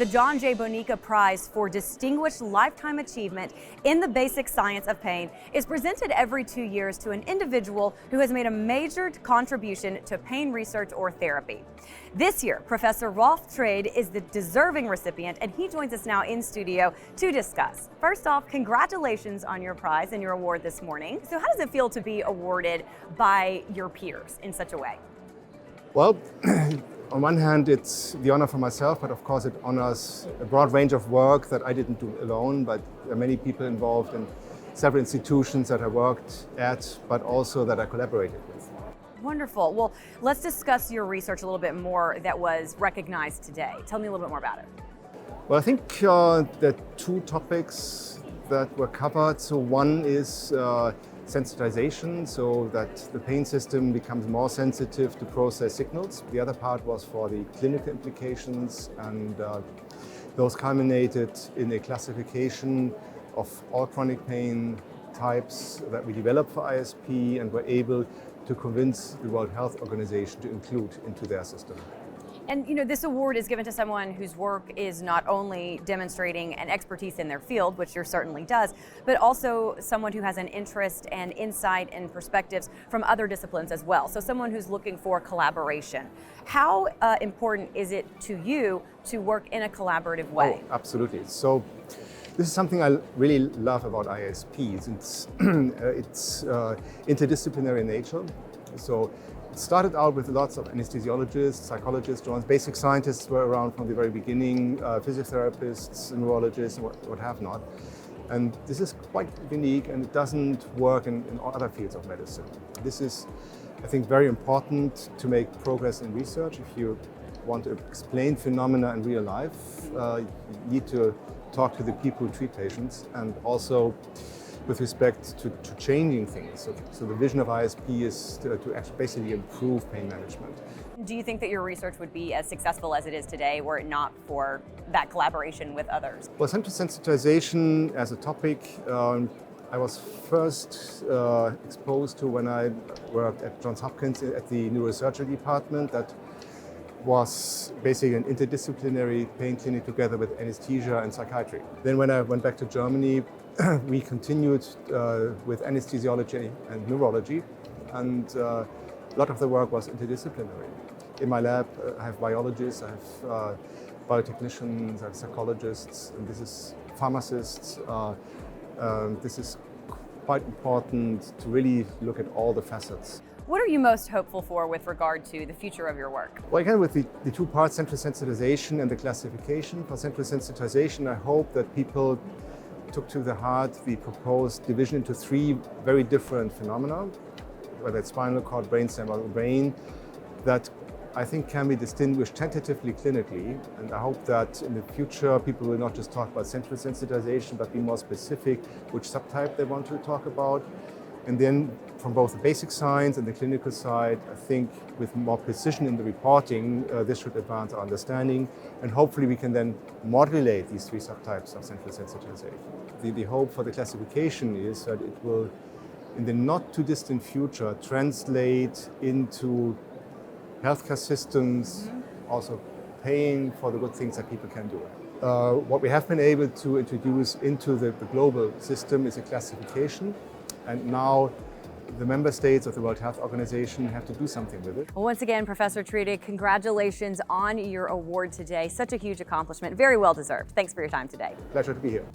The John J. Bonica Prize for Distinguished Lifetime Achievement in the Basic Science of Pain is presented every 2 years to an individual who has made a major contribution to pain research or therapy. This year, Professor Rolf Treede is the deserving recipient, and he joins us now in studio to discuss. First off, congratulations on your prize and your award this morning. So how does it feel to be awarded by your peers in such a way? Well, on one hand, it's the honor for myself, but of course it honors a broad range of work that I didn't do alone, but there are many people involved in several institutions that I worked at, but also that I collaborated with. Wonderful. Well, let's discuss your research a little bit more that was recognized today. Tell me a little bit more about it. Well, I think there are two topics that were covered. So one is sensitization, so that the pain system becomes more sensitive to process signals. The other part was for the clinical implications, and those culminated in a classification of all chronic pain types that we developed for IASP and were able to convince the World Health Organization to include into their system. And this award is given to someone whose work is not only demonstrating an expertise in their field, which yours certainly does, but also someone who has an interest and insight and perspectives from other disciplines as well. So someone who's looking for collaboration. How important is it to you to work in a collaborative way? Oh, absolutely. So this is something I really love about IASP. It's interdisciplinary in nature. So it started out with lots of anesthesiologists, psychologists, basic scientists were around from the very beginning, physiotherapists, neurologists, and what have not. And this is quite unique, and it doesn't work in all other fields of medicine. This is, I think, very important to make progress in research. If you want to explain phenomena in real life, you need to talk to the people who treat patients, and also with respect to changing things. So the vision of IASP is to actually basically improve pain management. Do you think that your research would be as successful as it is today were it not for that collaboration with others? Well, central sensitization as a topic, I was first exposed to when I worked at Johns Hopkins at the neurosurgery department. That was basically an interdisciplinary pain clinic together with anesthesia and psychiatry. Then when I went back to Germany, we continued with anesthesiology and neurology, and a lot of the work was interdisciplinary. In my lab, I have biologists, I have biotechnicians, I have psychologists, and this is pharmacists. This is quite important to really look at all the facets. What are you most hopeful for with regard to the future of your work? Well, again, with the two parts, central sensitization and the classification. For central sensitization, I hope that people took to the heart the proposed division into three very different phenomena, whether it's spinal cord, brainstem, or brain, that I think can be distinguished tentatively clinically. And I hope that in the future people will not just talk about central sensitization, but be more specific which subtype they want to talk about. And then from both the basic science and the clinical side, I think with more precision in the reporting, this should advance our understanding. And hopefully we can then modulate these three subtypes of central sensitization. The hope for the classification is that it will, in the not too distant future, translate into healthcare systems, also paying for the good things that people can do. What we have been able to introduce into the global system is a classification. And now the member states of the World Health Organization have to do something with it. Well, once again, Professor Treede, congratulations on your award today. Such a huge accomplishment, very well deserved. Thanks for your time today. Pleasure to be here.